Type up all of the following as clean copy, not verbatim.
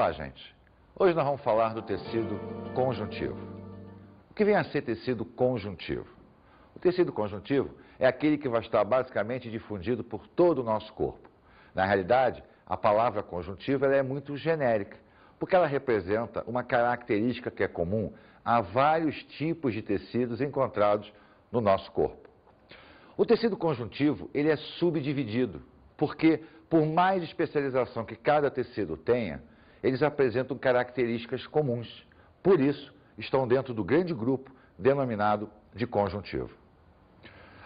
Olá, gente. Hoje nós vamos falar do tecido conjuntivo. O que vem a ser tecido conjuntivo? O tecido conjuntivo é aquele que vai estar basicamente difundido por todo o nosso corpo. Na realidade, a palavra conjuntivo ela é muito genérica, porque ela representa uma característica que é comum a vários tipos de tecidos encontrados no nosso corpo. O tecido conjuntivo ele é subdividido, porque por mais especialização que cada tecido tenha, eles apresentam características comuns. Por isso, estão dentro do grande grupo denominado de conjuntivo.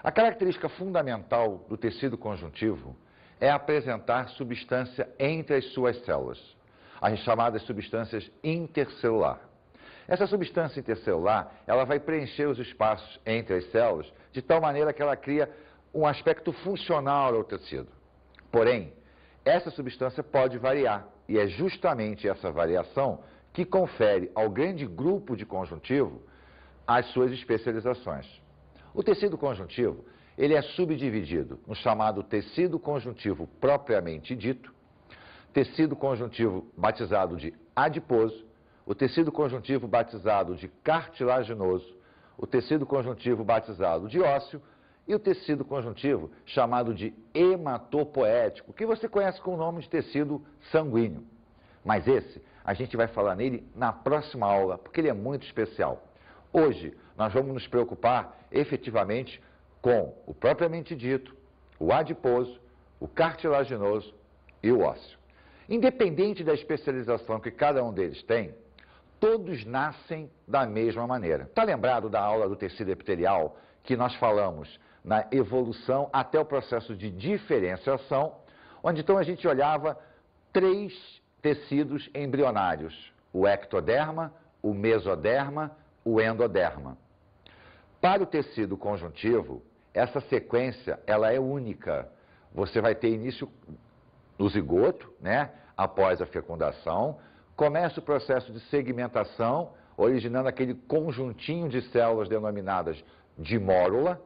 A característica fundamental do tecido conjuntivo é apresentar substância entre as suas células, as chamadas substâncias intercelular. Essa substância intercelular, ela vai preencher os espaços entre as células de tal maneira que ela cria um aspecto funcional ao tecido. Porém, essa substância pode variar e é justamente essa variação que confere ao grande grupo de conjuntivo as suas especializações. O tecido conjuntivo, ele é subdividido no chamado tecido conjuntivo propriamente dito, tecido conjuntivo batizado de adiposo, o tecido conjuntivo batizado de cartilaginoso, o tecido conjuntivo batizado de ósseo e o tecido conjuntivo chamado de hematopoético, que você conhece com o nome de tecido sanguíneo. Mas esse, a gente vai falar nele na próxima aula, porque ele é muito especial. Hoje, nós vamos nos preocupar efetivamente com o propriamente dito, o adiposo, o cartilaginoso e o ósseo. Independente da especialização que cada um deles tem, todos nascem da mesma maneira. Está lembrado da aula do tecido epitelial que nós falamos na evolução até o processo de diferenciação, onde então a gente olhava 3 tecidos embrionários, o ectoderma, o mesoderma, o endoderma. Para o tecido conjuntivo, essa sequência ela é única. Você vai ter início no zigoto, né? Após a fecundação, começa o processo de segmentação, originando aquele conjuntinho de células denominadas de mórula,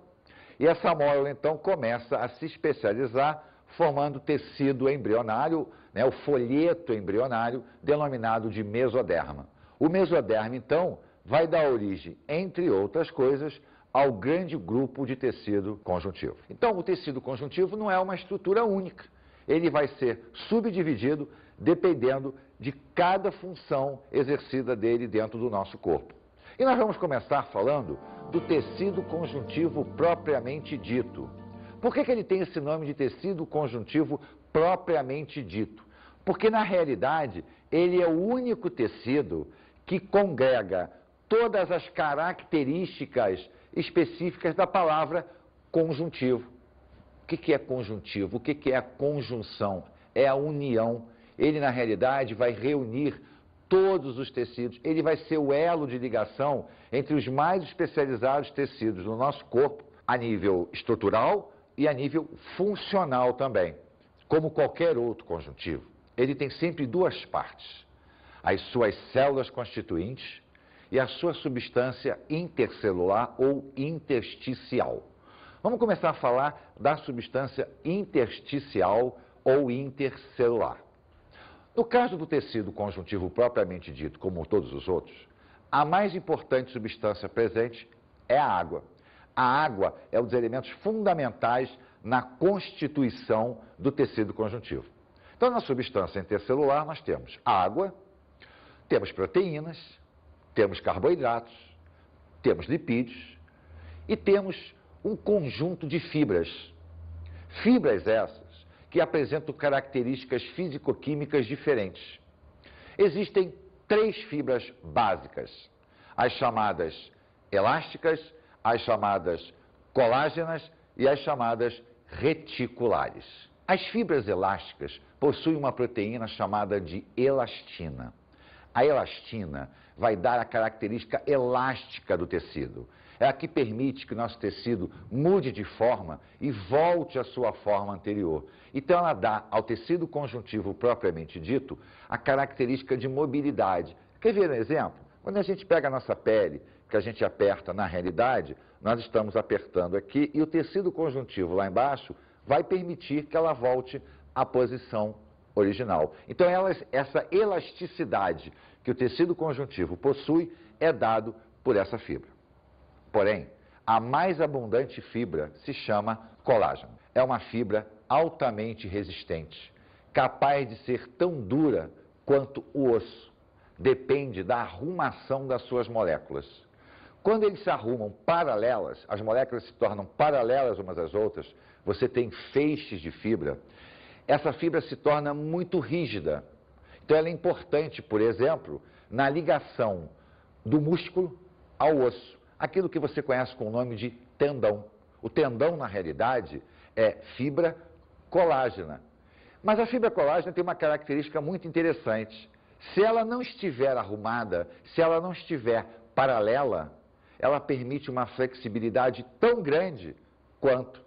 e essa mórula então começa a se especializar, formando tecido embrionário, né? O folheto embrionário, denominado de mesoderma. O mesoderma então vai dar origem, entre outras coisas, ao grande grupo de tecido conjuntivo. Então, o tecido conjuntivo não é uma estrutura única. Ele vai ser subdividido dependendo de cada função exercida dele dentro do nosso corpo. E nós vamos começar falando do tecido conjuntivo propriamente dito. Por que ele tem esse nome de tecido conjuntivo propriamente dito? Porque, na realidade, ele é o único tecido que congrega todas as características específicas da palavra conjuntivo. O que é conjuntivo? O que é a conjunção? É a união. Ele, na realidade, vai reunir todos os tecidos. Ele vai ser o elo de ligação entre os mais especializados tecidos no nosso corpo, a nível estrutural e a nível funcional também. Como qualquer outro conjuntivo, ele tem sempre 2 partes: as suas células constituintes e a sua substância intercelular ou intersticial. Vamos começar a falar da substância intersticial ou intercelular. No caso do tecido conjuntivo propriamente dito, como todos os outros, a mais importante substância presente é a água. A água é um dos elementos fundamentais na constituição do tecido conjuntivo. Então, na substância intercelular, nós temos água, temos proteínas, temos carboidratos, temos lipídios e temos um conjunto de fibras. Fibras essas que apresentam características físico-químicas diferentes. Existem 3 fibras básicas: as chamadas elásticas, as chamadas colágenas e as chamadas reticulares. As fibras elásticas possuem uma proteína chamada de elastina. A elastina vai dar a característica elástica do tecido. É a que permite que o nosso tecido mude de forma e volte à sua forma anterior. Então, ela dá ao tecido conjuntivo propriamente dito a característica de mobilidade. Quer ver um exemplo? Quando a gente pega a nossa pele, que a gente aperta na realidade, nós estamos apertando aqui e o tecido conjuntivo lá embaixo vai permitir que ela volte à posição original. Então, essa elasticidade que o tecido conjuntivo possui é dado por essa fibra. Porém, a mais abundante fibra se chama colágeno. É uma fibra altamente resistente, capaz de ser tão dura quanto o osso. Depende da arrumação das suas moléculas. Quando eles se arrumam paralelas, as moléculas se tornam paralelas umas às outras, você tem feixes de fibra, essa fibra se torna muito rígida. Então ela é importante, por exemplo, na ligação do músculo ao osso, aquilo que você conhece com o nome de tendão. O tendão, na realidade, é fibra colágena. Mas a fibra colágena tem uma característica muito interessante. Se ela não estiver arrumada, se ela não estiver paralela, ela permite uma flexibilidade tão grande quanto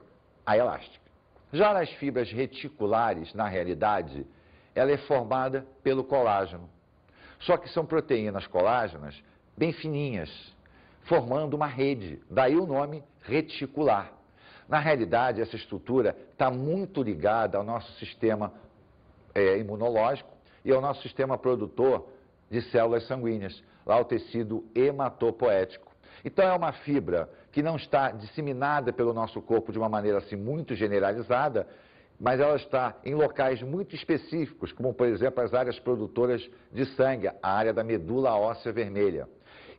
a elástica. Já nas fibras reticulares, na realidade, ela é formada pelo colágeno. Só que são proteínas colágenas bem fininhas, formando uma rede, daí o nome reticular. Na realidade, essa estrutura está muito ligada ao nosso sistema imunológico e ao nosso sistema produtor de células sanguíneas, lá o tecido hematopoético. Então é uma fibra que não está disseminada pelo nosso corpo de uma maneira assim muito generalizada, mas ela está em locais muito específicos, como por exemplo as áreas produtoras de sangue, a área da medula óssea vermelha.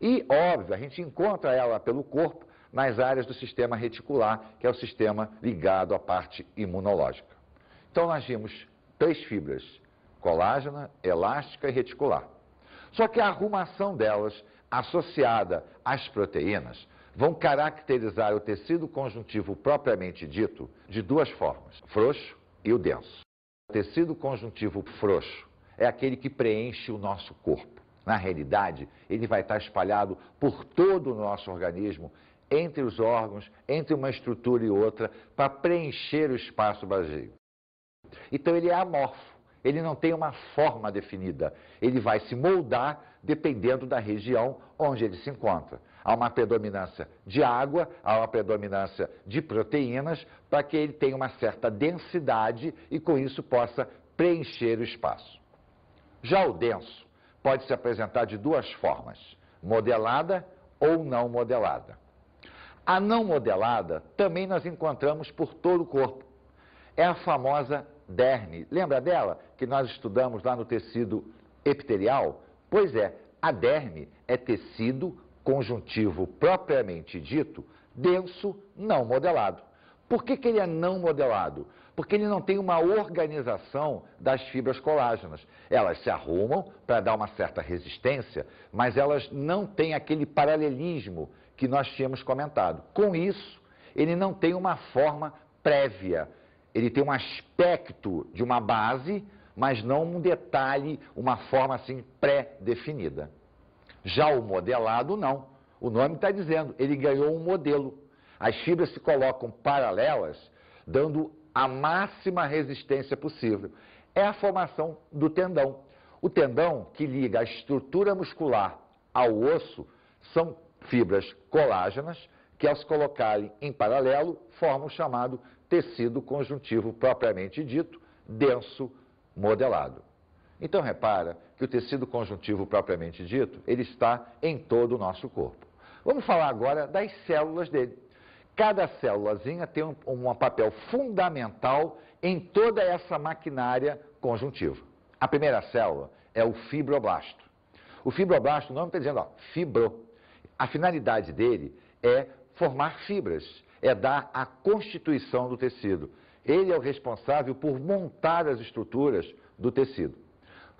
E, óbvio, a gente encontra ela pelo corpo nas áreas do sistema reticular, que é o sistema ligado à parte imunológica. Então nós vimos 3 fibras, colágena, elástica e reticular. Só que a arrumação delas, associada às proteínas, vão caracterizar o tecido conjuntivo propriamente dito de 2 formas, o frouxo e o denso. O tecido conjuntivo frouxo é aquele que preenche o nosso corpo. Na realidade, ele vai estar espalhado por todo o nosso organismo, entre os órgãos, entre uma estrutura e outra, para preencher o espaço vazio. Então ele é amorfo, ele não tem uma forma definida, ele vai se moldar dependendo da região onde ele se encontra. Há uma predominância de água, há uma predominância de proteínas, para que ele tenha uma certa densidade e com isso possa preencher o espaço. Já o denso pode se apresentar de 2 formas, modelada ou não modelada. A não modelada também nós encontramos por todo o corpo. É a famosa derme. Lembra dela que nós estudamos lá no tecido epitelial? Pois é, a derme é tecido conjuntivo propriamente dito, denso, não modelado. Por que ele é não modelado? Porque ele não tem uma organização das fibras colágenas. Elas se arrumam para dar uma certa resistência, mas elas não têm aquele paralelismo que nós tínhamos comentado. Com isso, ele não tem uma forma prévia. Ele tem um aspecto de uma base, mas não um detalhe, uma forma assim pré-definida. Já o modelado, não. O nome está dizendo, ele ganhou um modelo. As fibras se colocam paralelas, dando a máxima resistência possível. É a formação do tendão. O tendão que liga a estrutura muscular ao osso são fibras colágenas que, ao se colocarem em paralelo, formam o chamado tecido conjuntivo propriamente dito, denso, modelado. Então, repara que o tecido conjuntivo propriamente dito, ele está em todo o nosso corpo. Vamos falar agora das células dele. Cada célulazinha tem um papel fundamental em toda essa maquinária conjuntiva. A primeira célula é o fibroblasto. O fibroblasto, o nome está dizendo, ó, fibro. A finalidade dele é formar fibras, é dar a constituição do tecido. Ele é o responsável por montar as estruturas do tecido.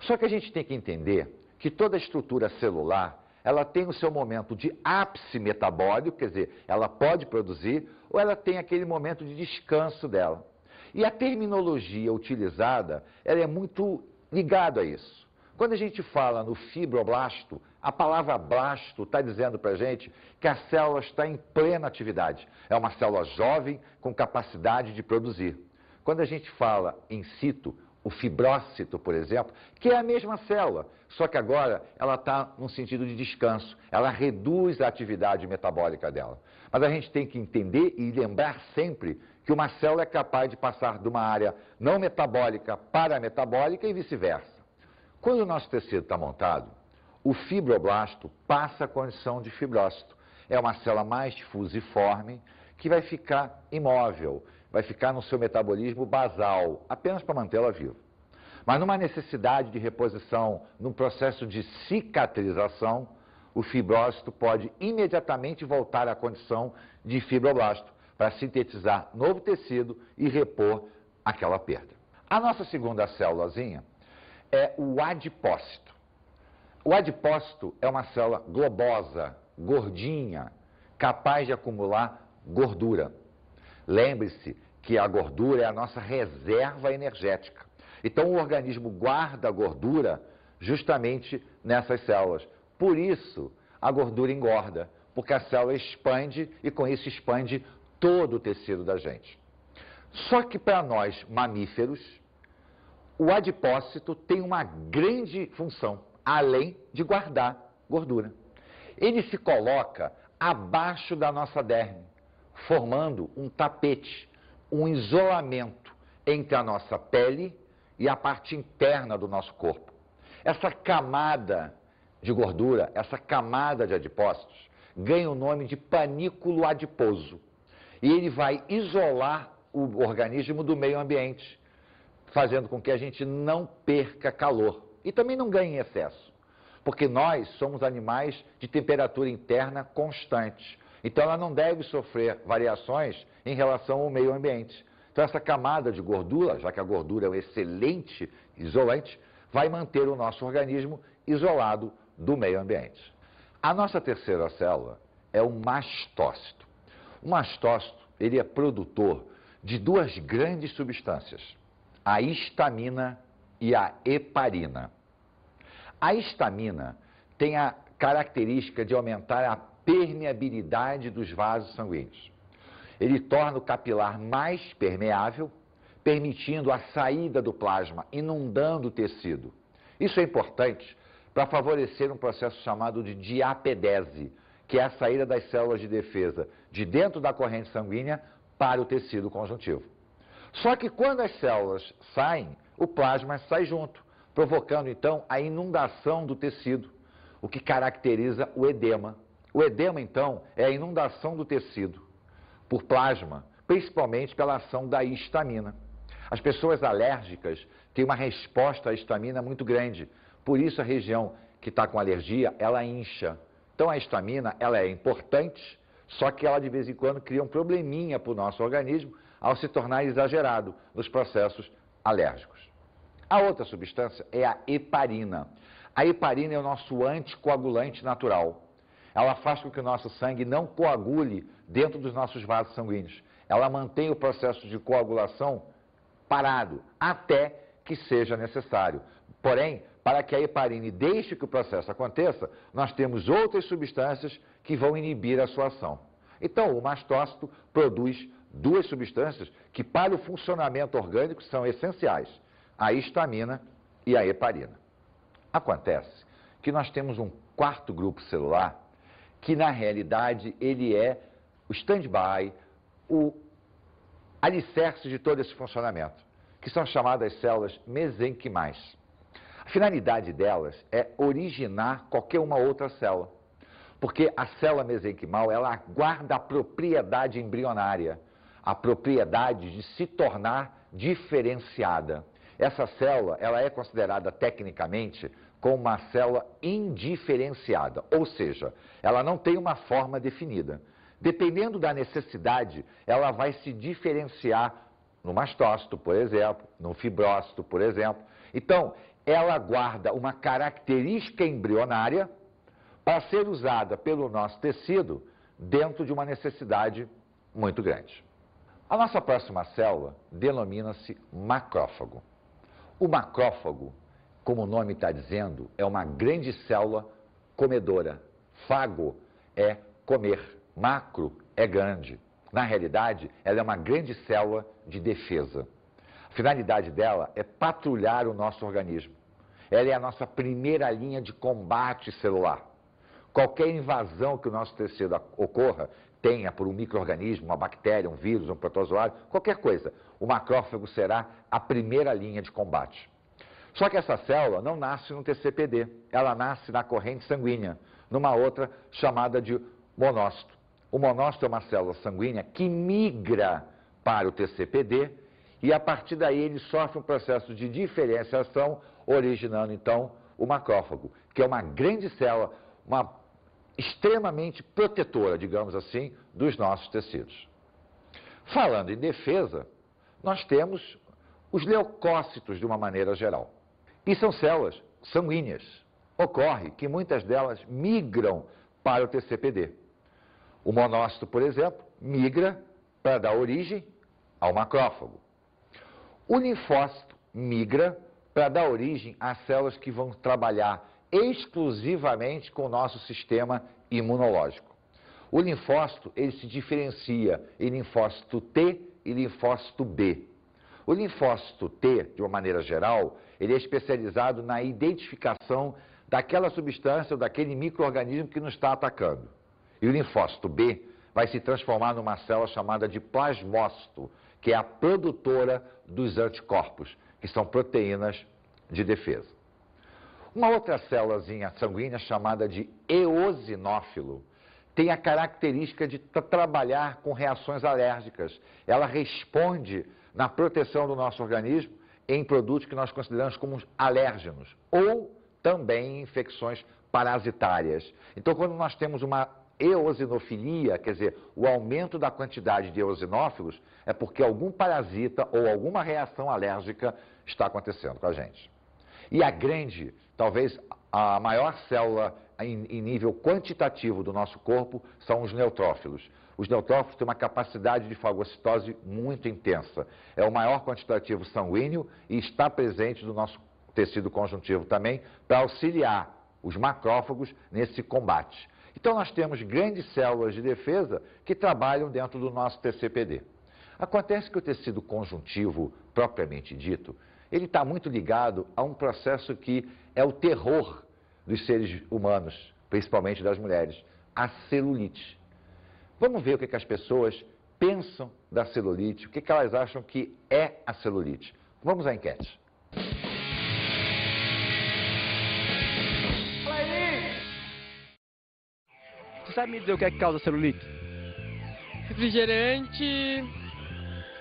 Só que a gente tem que entender que toda estrutura celular, ela tem o seu momento de ápice metabólico, quer dizer, ela pode produzir, ou ela tem aquele momento de descanso dela. E a terminologia utilizada, ela é muito ligada a isso. Quando a gente fala no fibroblasto, a palavra blasto está dizendo para a gente que a célula está em plena atividade. É uma célula jovem com capacidade de produzir. Quando a gente fala in situ, o fibrócito, por exemplo, que é a mesma célula, só que agora ela está num sentido de descanso, ela reduz a atividade metabólica dela. Mas a gente tem que entender e lembrar sempre que uma célula é capaz de passar de uma área não metabólica para a metabólica e vice-versa. Quando o nosso tecido está montado, o fibroblasto passa a condição de fibrócito. É uma célula mais fusiforme que vai ficar imóvel, vai ficar no seu metabolismo basal, apenas para mantê-la viva. Mas numa necessidade de reposição, num processo de cicatrização, o fibrócito pode imediatamente voltar à condição de fibroblasto para sintetizar novo tecido e repor aquela perda. A nossa segunda célulazinha é o adipócito. O adipócito é uma célula globosa, gordinha, capaz de acumular gordura. Lembre-se que a gordura é a nossa reserva energética. Então o organismo guarda a gordura justamente nessas células. Por isso a gordura engorda, porque a célula expande e com isso expande todo o tecido da gente. Só que para nós mamíferos, o adipócito tem uma grande função, além de guardar gordura. Ele se coloca abaixo da nossa derme, formando um tapete, um isolamento entre a nossa pele e a parte interna do nosso corpo. Essa camada de gordura, essa camada de adipócitos, ganha o nome de panículo adiposo. E ele vai isolar o organismo do meio ambiente, fazendo com que a gente não perca calor e também não ganhe em excesso. Porque nós somos animais de temperatura interna constante. Então ela não deve sofrer variações em relação ao meio ambiente. Então essa camada de gordura, já que a gordura é um excelente isolante, vai manter o nosso organismo isolado do meio ambiente. A nossa terceira célula é o mastócito. O mastócito, ele é produtor de duas grandes substâncias, a histamina e a heparina. A histamina tem a característica de aumentar a permeabilidade dos vasos sanguíneos. Ele torna o capilar mais permeável, permitindo a saída do plasma, inundando o tecido. Isso é importante para favorecer um processo chamado de diapedese, que é a saída das células de defesa de dentro da corrente sanguínea para o tecido conjuntivo. Só que quando as células saem, o plasma sai junto, provocando então a inundação do tecido, o que caracteriza o edema. O edema, então, é a inundação do tecido por plasma, principalmente pela ação da histamina. As pessoas alérgicas têm uma resposta à histamina muito grande, por isso a região que está com alergia, ela incha. Então a histamina, ela é importante, só que ela de vez em quando cria um probleminha para o nosso organismo ao se tornar exagerado nos processos alérgicos. A outra substância é a heparina. A heparina é o nosso anticoagulante natural. Ela faz com que o nosso sangue não coagule dentro dos nossos vasos sanguíneos. Ela mantém o processo de coagulação parado, até que seja necessário. Porém, para que a heparina deixe que o processo aconteça, nós temos outras substâncias que vão inibir a sua ação. Então, o mastócito produz duas substâncias que, para o funcionamento orgânico, são essenciais: a histamina e a heparina. Acontece que nós temos um quarto grupo celular que, na realidade, ele é o stand-by, o alicerce de todo esse funcionamento, que são chamadas células mesenquimais. A finalidade delas é originar qualquer uma outra célula, porque a célula mesenquimal, ela guarda a propriedade embrionária, a propriedade de se tornar diferenciada. Essa célula, ela é considerada tecnicamente como uma célula indiferenciada, ou seja, ela não tem uma forma definida. Dependendo da necessidade, ela vai se diferenciar no mastócito, por exemplo, no fibrócito, por exemplo. Então, ela guarda uma característica embrionária para ser usada pelo nosso tecido dentro de uma necessidade muito grande. A nossa próxima célula denomina-se macrófago. O macrófago, como o nome está dizendo, é uma grande célula comedora. Fago é comer, macro é grande. Na realidade, ela é uma grande célula de defesa. A finalidade dela é patrulhar o nosso organismo. Ela é a nossa primeira linha de combate celular. Qualquer invasão que o nosso tecido ocorra, tenha por um micro-organismo, uma bactéria, um vírus, um protozoário, qualquer coisa, o macrófago será a primeira linha de combate. Só que essa célula não nasce no TCPD, ela nasce na corrente sanguínea, numa outra chamada de monócito. O monócito é uma célula sanguínea que migra para o TCPD e a partir daí ele sofre um processo de diferenciação, originando então o macrófago, que é uma grande célula, extremamente protetora, digamos assim, dos nossos tecidos. Falando em defesa, nós temos os leucócitos de uma maneira geral. E são células sanguíneas. Ocorre que muitas delas migram para o TCPD. O monócito, por exemplo, migra para dar origem ao macrófago. O linfócito migra para dar origem às células que vão trabalhar exclusivamente com o nosso sistema imunológico. O linfócito, ele se diferencia em linfócito T e linfócito B. O linfócito T, de uma maneira geral, ele é especializado na identificação daquela substância ou daquele micro-organismo que nos está atacando. E o linfócito B vai se transformar numa célula chamada de plasmócito, que é a produtora dos anticorpos, que são proteínas de defesa. Uma outra célulazinha sanguínea chamada de eosinófilo tem a característica de trabalhar com reações alérgicas. Ela responde na proteção do nosso organismo em produtos que nós consideramos como alérgenos ou também em infecções parasitárias. Então, quando nós temos uma eosinofilia, quer dizer, o aumento da quantidade de eosinófilos, é porque algum parasita ou alguma reação alérgica está acontecendo com a gente. E a grande, talvez a maior célula em nível quantitativo do nosso corpo são os neutrófilos. Os neutrófilos têm uma capacidade de fagocitose muito intensa. É o maior quantitativo sanguíneo e está presente no nosso tecido conjuntivo também para auxiliar os macrófagos nesse combate. Então nós temos grandes células de defesa que trabalham dentro do nosso TCPD. Acontece que o tecido conjuntivo, propriamente dito, ele está muito ligado a um processo que é o terror dos seres humanos, principalmente das mulheres, a celulite. Vamos ver o que as pessoas pensam da celulite, o que elas acham que é a celulite. Vamos à enquete. Você sabe me dizer o que é que causa celulite? Refrigerante.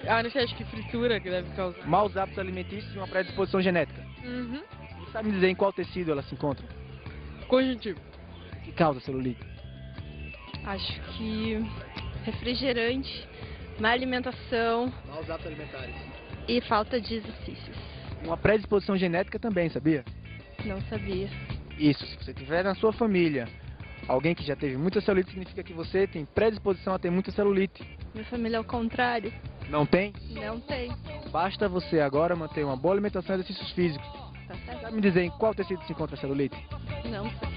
Não sei, acho que fritura que deve causar. Maus hábitos alimentícios e uma predisposição genética. Uhum. Você sabe me dizer em qual tecido ela se encontra? Conjuntivo. O que causa celulite? Acho que refrigerante, má alimentação Maus hábitos alimentares. e falta de exercícios. Uma predisposição genética também, sabia? Não sabia. Isso, se você tiver na sua família alguém que já teve muita celulite, significa que você tem predisposição a ter muita celulite. Minha família é o contrário. Não tem? Não tem. Basta você agora manter uma boa alimentação e exercícios físicos. Tá certo? Sabe me dizer em qual tecido se encontra a celulite? Não sei.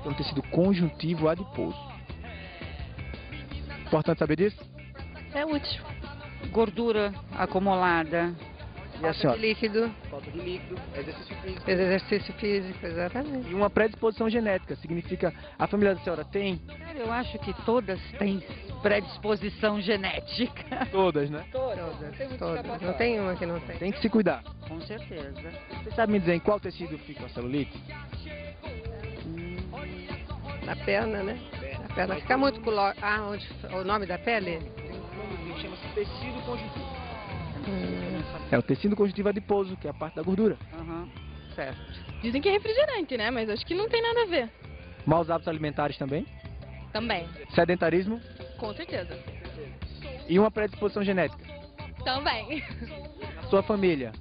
É um tecido conjuntivo adiposo. Importante saber disso? É útil. Gordura acumulada. E a senhora? Líquido, Falta de líquido, exercício físico. exercício físico, exatamente. E uma predisposição genética, significa a família da senhora tem? Eu acho que todas têm predisposição genética. Todas, né? Todas. Não tem uma que não tem. Tem que se cuidar. Com certeza. Você sabe me dizer em qual tecido fica a celulite? Na perna, né? A perna fica muito com onde o nome da pele? Chama-se tecido conjuntivo. É o tecido conjuntivo adiposo, que é a parte da gordura. Uhum. Certo. Dizem que é refrigerante, né? Mas acho que não tem nada a ver. Maus hábitos alimentares também. Também. Sedentarismo Com certeza. e uma predisposição genética. Também. Na sua família,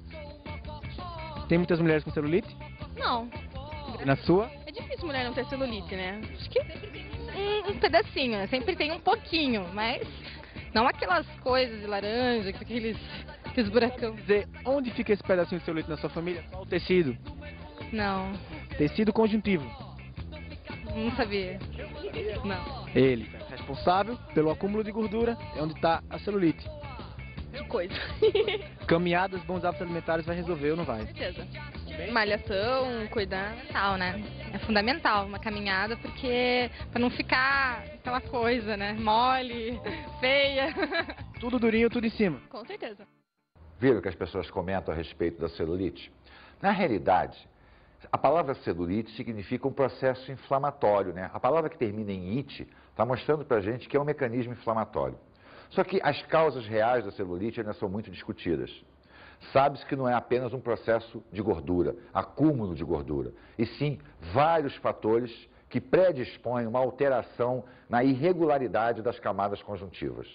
tem muitas mulheres com celulite? Não. E na sua? É difícil mulher não ter celulite, né? Acho que um pedacinho, né? Sempre tem um pouquinho, mas não aquelas coisas de laranja, aqueles buracão. Dizer onde fica esse pedacinho de celulite na sua família? Qual o tecido? Não, Tecido conjuntivo. não sabia. Não. Ele é responsável pelo acúmulo de gordura, é onde está a celulite. Que coisa. Caminhadas, bons hábitos alimentares vai resolver ou não vai? Com certeza. Malhação, cuidar. Fundamental, né? É fundamental uma caminhada, porque para não ficar aquela coisa, né? Mole, feia. Tudo durinho, tudo em cima. Com certeza. Viram que as pessoas comentam a respeito da celulite? Na realidade, a palavra celulite significa um processo inflamatório, né? A palavra que termina em ite está mostrando para a gente que é um mecanismo inflamatório. Só que as causas reais da celulite ainda são muito discutidas. Sabe-se que não é apenas um processo de gordura, acúmulo de gordura, e sim vários fatores que predispõem uma alteração na irregularidade das camadas conjuntivas.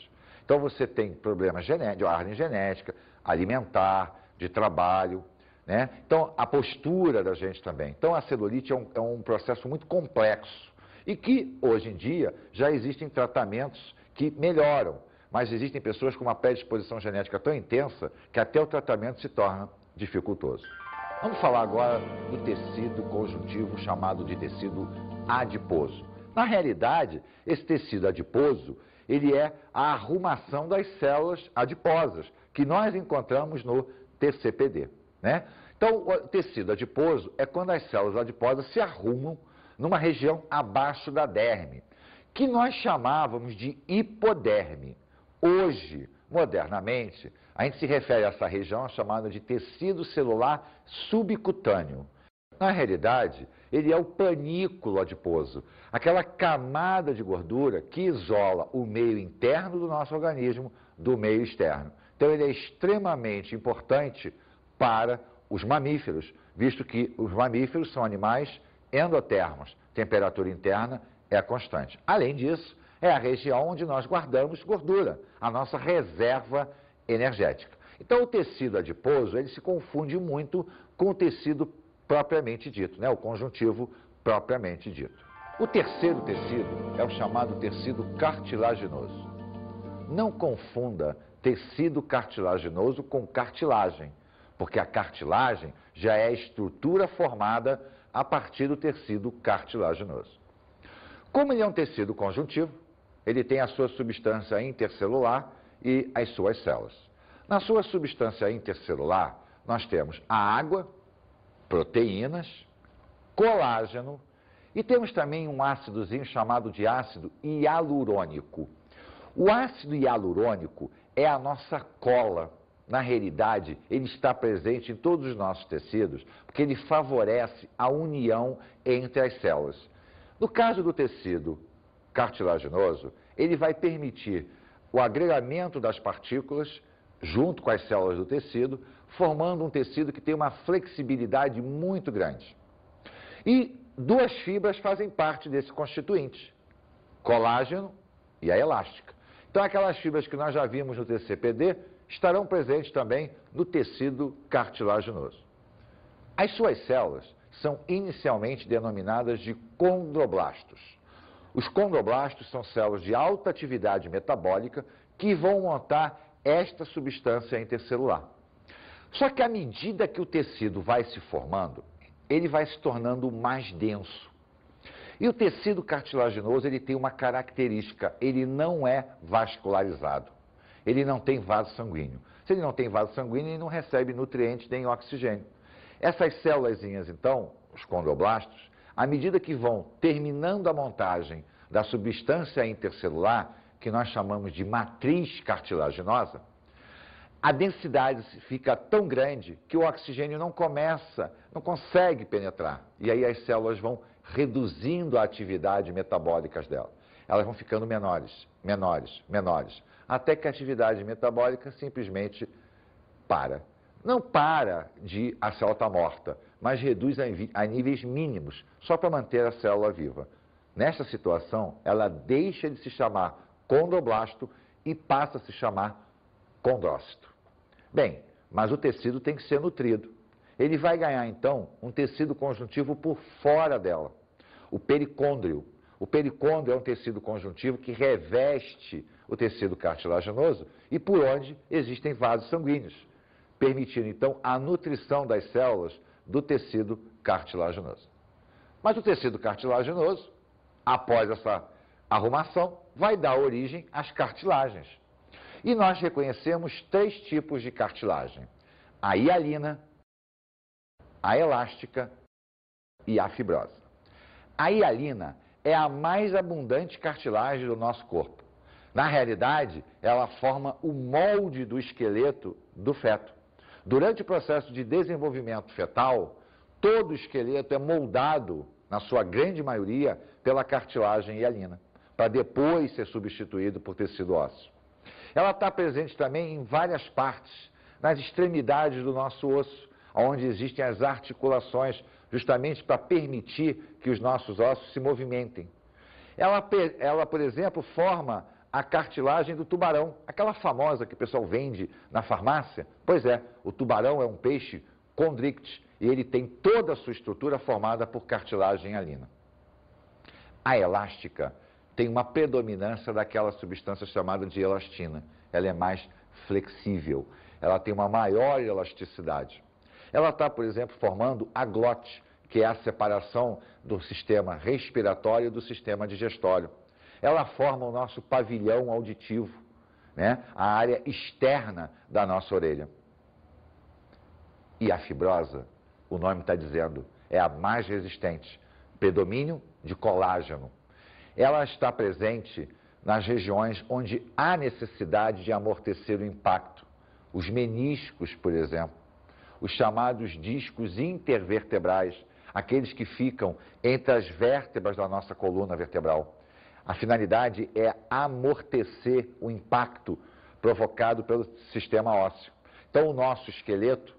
Então você tem problemas de ordem genética, alimentar, de trabalho, né? Então a postura da gente também. Então a celulite é um processo muito complexo e que hoje em dia já existem tratamentos que melhoram. Mas existem pessoas com uma predisposição genética tão intensa que até o tratamento se torna dificultoso. Vamos falar agora do tecido conjuntivo chamado de tecido adiposo. Na realidade, esse tecido adiposo, ele é a arrumação das células adiposas, que nós encontramos no TCPD, né? Então, o tecido adiposo é quando as células adiposas se arrumam numa região abaixo da derme, que nós chamávamos de hipoderme. Hoje, modernamente, a gente se refere a essa região chamada de tecido celular subcutâneo. Na realidade, ele é o panículo adiposo, aquela camada de gordura que isola o meio interno do nosso organismo do meio externo. Então, ele é extremamente importante para os mamíferos, visto que os mamíferos são animais endotermos, temperatura interna é constante. Além disso, é a região onde nós guardamos gordura, a nossa reserva energética. Então, o tecido adiposo, ele se confunde muito com o tecido propriamente dito, né? O conjuntivo propriamente dito. O terceiro tecido é o chamado tecido cartilaginoso. Não confunda tecido cartilaginoso com cartilagem, porque a cartilagem já é a estrutura formada a partir do tecido cartilaginoso. Como ele é um tecido conjuntivo, ele tem a sua substância intercelular e as suas células. Na sua substância intercelular, nós temos a água, proteínas, colágeno e temos também um ácidozinho chamado de ácido hialurônico. O ácido hialurônico é a nossa cola. Na realidade, ele está presente em todos os nossos tecidos, porque ele favorece a união entre as células. No caso do tecido cartilaginoso, ele vai permitir o agregamento das partículas junto com as células do tecido, formando um tecido que tem uma flexibilidade muito grande. E duas fibras fazem parte desse constituinte, colágeno e a elástica. Então, aquelas fibras que nós já vimos no TCPD estarão presentes também no tecido cartilaginoso. As suas células são inicialmente denominadas de condroblastos. Os condroblastos são células de alta atividade metabólica que vão montar esta substância intercelular. Só que à medida que o tecido vai se formando, ele vai se tornando mais denso. E o tecido cartilaginoso, ele tem uma característica, ele não é vascularizado. Ele não tem vaso sanguíneo. Se ele não tem vaso sanguíneo, ele não recebe nutrientes nem oxigênio. Essas célulazinhas, então, os condroblastos, à medida que vão terminando a montagem da substância intercelular, que nós chamamos de matriz cartilaginosa, a densidade fica tão grande que o oxigênio não consegue penetrar. E aí as células vão reduzindo a atividade metabólica dela. Elas vão ficando menores, menores, menores, até que a atividade metabólica simplesmente para. Não para de a célula estar morta, mas reduz a níveis mínimos, só para manter a célula viva. Nesta situação, ela deixa de se chamar condroblasto e passa a se chamar condrócito. Bem, mas o tecido tem que ser nutrido. Ele vai ganhar, então, um tecido conjuntivo por fora dela, o pericôndrio. O pericôndrio é um tecido conjuntivo que reveste o tecido cartilaginoso e por onde existem vasos sanguíneos, permitindo, então, a nutrição das células do tecido cartilaginoso. Mas o tecido cartilaginoso, após essa arrumação, vai dar origem às cartilagens. E nós reconhecemos 3 tipos de cartilagem: a hialina, a elástica e a fibrosa. A hialina é a mais abundante cartilagem do nosso corpo. Na realidade, ela forma o molde do esqueleto do feto. Durante o processo de desenvolvimento fetal, todo o esqueleto é moldado, na sua grande maioria, pela cartilagem hialina, para depois ser substituído por tecido ósseo. Ela está presente também em várias partes, nas extremidades do nosso osso, onde existem as articulações, justamente para permitir que os nossos ossos se movimentem. Ela, por exemplo, forma a cartilagem do tubarão, aquela famosa que o pessoal vende na farmácia. Pois é, o tubarão é um peixe condricte e ele tem toda a sua estrutura formada por cartilagem hialina. A elástica tem uma predominância daquela substância chamada de elastina. Ela é mais flexível, ela tem uma maior elasticidade. Ela está, por exemplo, formando a glote, que é a separação do sistema respiratório e do sistema digestório. Ela forma o nosso pavilhão auditivo, né? A área externa da nossa orelha. E a fibrosa, o nome está dizendo, é a mais resistente, predomínio de colágeno. Ela está presente nas regiões onde há necessidade de amortecer o impacto. Os meniscos, por exemplo, os chamados discos intervertebrais, aqueles que ficam entre as vértebras da nossa coluna vertebral. A finalidade é amortecer o impacto provocado pelo sistema ósseo. Então, o nosso esqueleto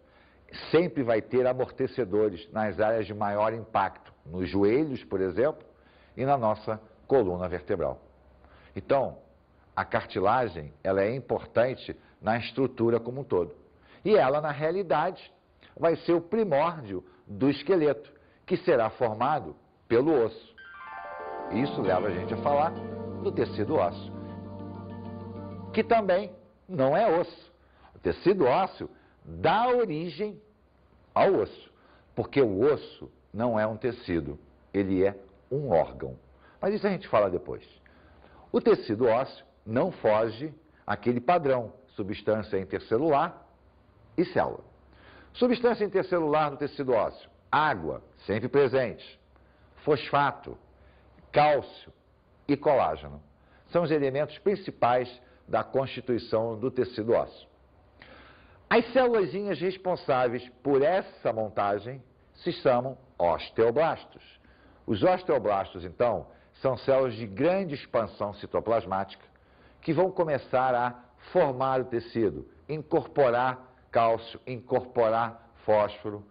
sempre vai ter amortecedores nas áreas de maior impacto, nos joelhos, por exemplo, e na nossa coluna vertebral. Então, a cartilagem, ela é importante na estrutura como um todo. E ela, na realidade, vai ser o primórdio do esqueleto, que será formado pelo osso. Isso leva a gente a falar do tecido ósseo, que também não é osso. O tecido ósseo dá origem ao osso, porque o osso não é um tecido, ele é um órgão. Mas isso a gente fala depois. O tecido ósseo não foge àquele padrão, substância intercelular e célula. Substância intercelular do tecido ósseo: água, sempre presente, fosfato, cálcio e colágeno. São os elementos principais da constituição do tecido ósseo. As células responsáveis por essa montagem se chamam osteoblastos. Os osteoblastos, então, são células de grande expansão citoplasmática que vão começar a formar o tecido, incorporar cálcio, incorporar fósforo,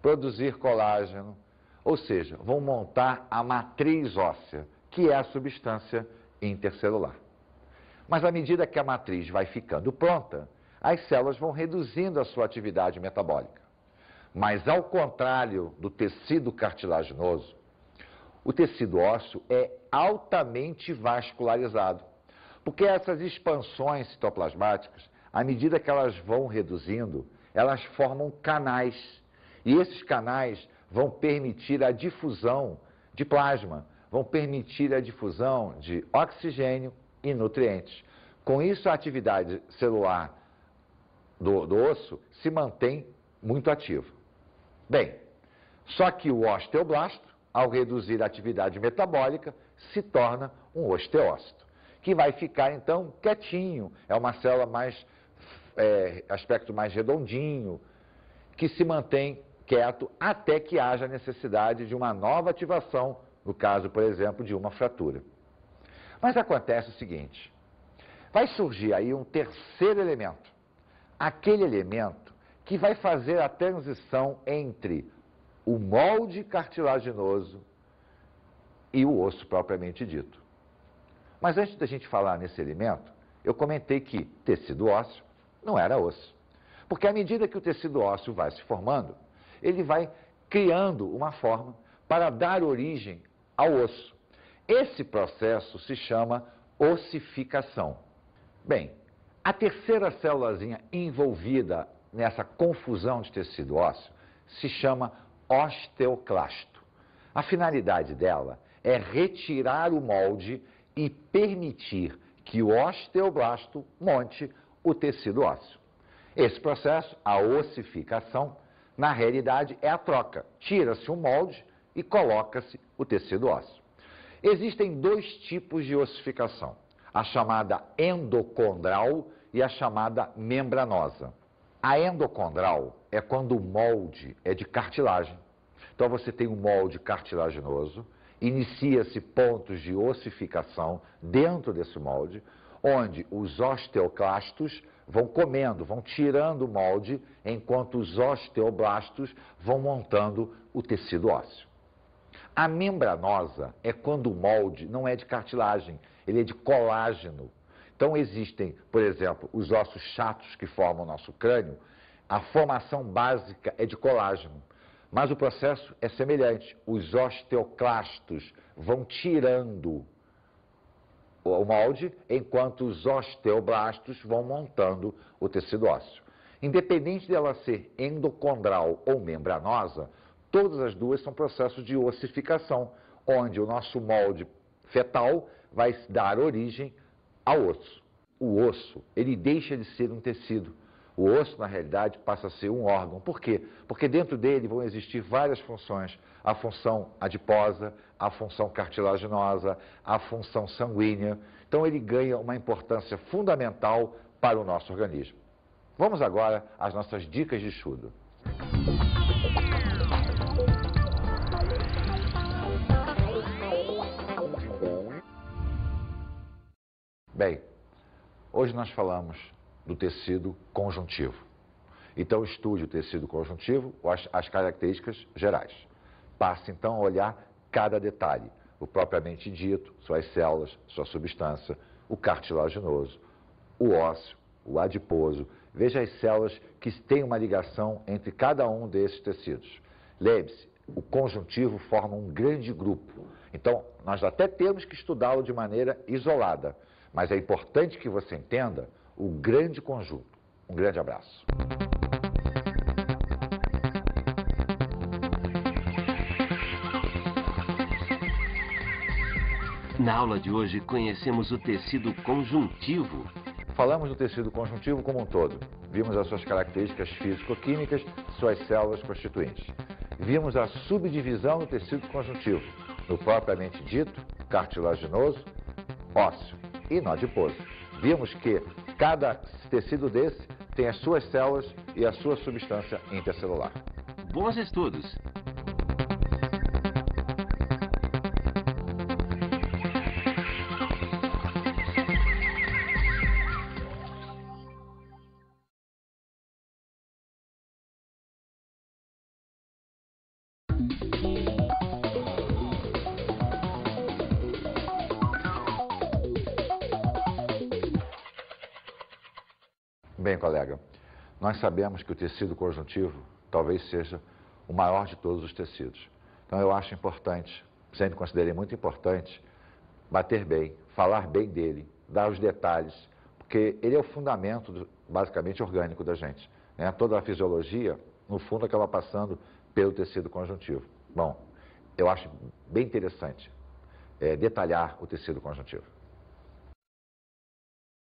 produzir colágeno, ou seja, vão montar a matriz óssea, que é a substância intercelular. Mas à medida que a matriz vai ficando pronta, as células vão reduzindo a sua atividade metabólica. Mas ao contrário do tecido cartilaginoso, o tecido ósseo é altamente vascularizado, porque essas expansões citoplasmáticas, à medida que elas vão reduzindo, elas formam canais, e esses canais vão permitir a difusão de plasma, vão permitir a difusão de oxigênio e nutrientes. Com isso, a atividade celular do osso se mantém muito ativa. Bem, só que o osteoblasto, ao reduzir a atividade metabólica, se torna um osteócito, que vai ficar, então, quietinho. É uma célula aspecto mais redondinho, que se mantém quieto até que haja necessidade de uma nova ativação, no caso, por exemplo, de uma fratura. Mas acontece o seguinte: vai surgir aí um terceiro elemento, aquele elemento que vai fazer a transição entre o molde cartilaginoso e o osso propriamente dito. Mas antes da gente falar nesse elemento, eu comentei que tecido ósseo não era osso. Porque à medida que o tecido ósseo vai se formando, ele vai criando uma forma para dar origem ao osso. Esse processo se chama ossificação. Bem, a terceira célulazinha envolvida nessa confusão de tecido ósseo se chama osteoclasto. A finalidade dela é retirar o molde e permitir que o osteoblasto monte o tecido ósseo. Esse processo, a ossificação, Na realidade, é a troca. Tira-se um molde e coloca-se o tecido ósseo. Existem dois tipos de ossificação, a chamada endocondral e a chamada membranosa. A endocondral é quando o molde é de cartilagem. Então você tem um molde cartilaginoso, inicia-se pontos de ossificação dentro desse molde, onde os osteoclastos vão comendo, vão tirando o molde, enquanto os osteoblastos vão montando o tecido ósseo. A membranosa é quando o molde não é de cartilagem, ele é de colágeno. Então existem, por exemplo, os ossos chatos que formam o nosso crânio, a formação básica é de colágeno, mas o processo é semelhante. Os osteoclastos vão tirando o molde, enquanto os osteoblastos vão montando o tecido ósseo. Independente dela ser endocondral ou membranosa, todas as duas são processos de ossificação, onde o nosso molde fetal vai dar origem ao osso. O osso, ele deixa de ser um tecido. O osso, na realidade, passa a ser um órgão. Por quê? Porque dentro dele vão existir várias funções. A função adiposa, a função cartilaginosa, a função sanguínea. Então ele ganha uma importância fundamental para o nosso organismo. Vamos agora às nossas dicas de estudo. Bem, hoje nós falamos do tecido conjuntivo. Então estude o tecido conjuntivo, as características gerais. Passe então a olhar cada detalhe, o propriamente dito, suas células, sua substância, o cartilaginoso, o ósseo, o adiposo. Veja as células que têm uma ligação entre cada um desses tecidos. Lembre-se, o conjuntivo forma um grande grupo. Então, nós até temos que estudá-lo de maneira isolada, mas é importante que você entenda o grande conjunto. Um grande abraço. Na aula de hoje, conhecemos o tecido conjuntivo. Falamos do tecido conjuntivo como um todo. Vimos as suas características físico-químicas, suas células constituintes. Vimos a subdivisão do tecido conjuntivo, no propriamente dito, cartilaginoso, ósseo e no adiposo. Vimos que cada tecido desse tem as suas células e a sua substância intercelular. Bons estudos! Bem, colega, nós sabemos que o tecido conjuntivo talvez seja o maior de todos os tecidos. Então eu acho importante, sempre considerei muito importante, bater bem, falar bem dele, dar os detalhes, porque ele é o fundamento, basicamente, orgânico da gente. Né? Toda a fisiologia, no fundo, acaba passando pelo tecido conjuntivo. Bom, eu acho bem interessante detalhar o tecido conjuntivo.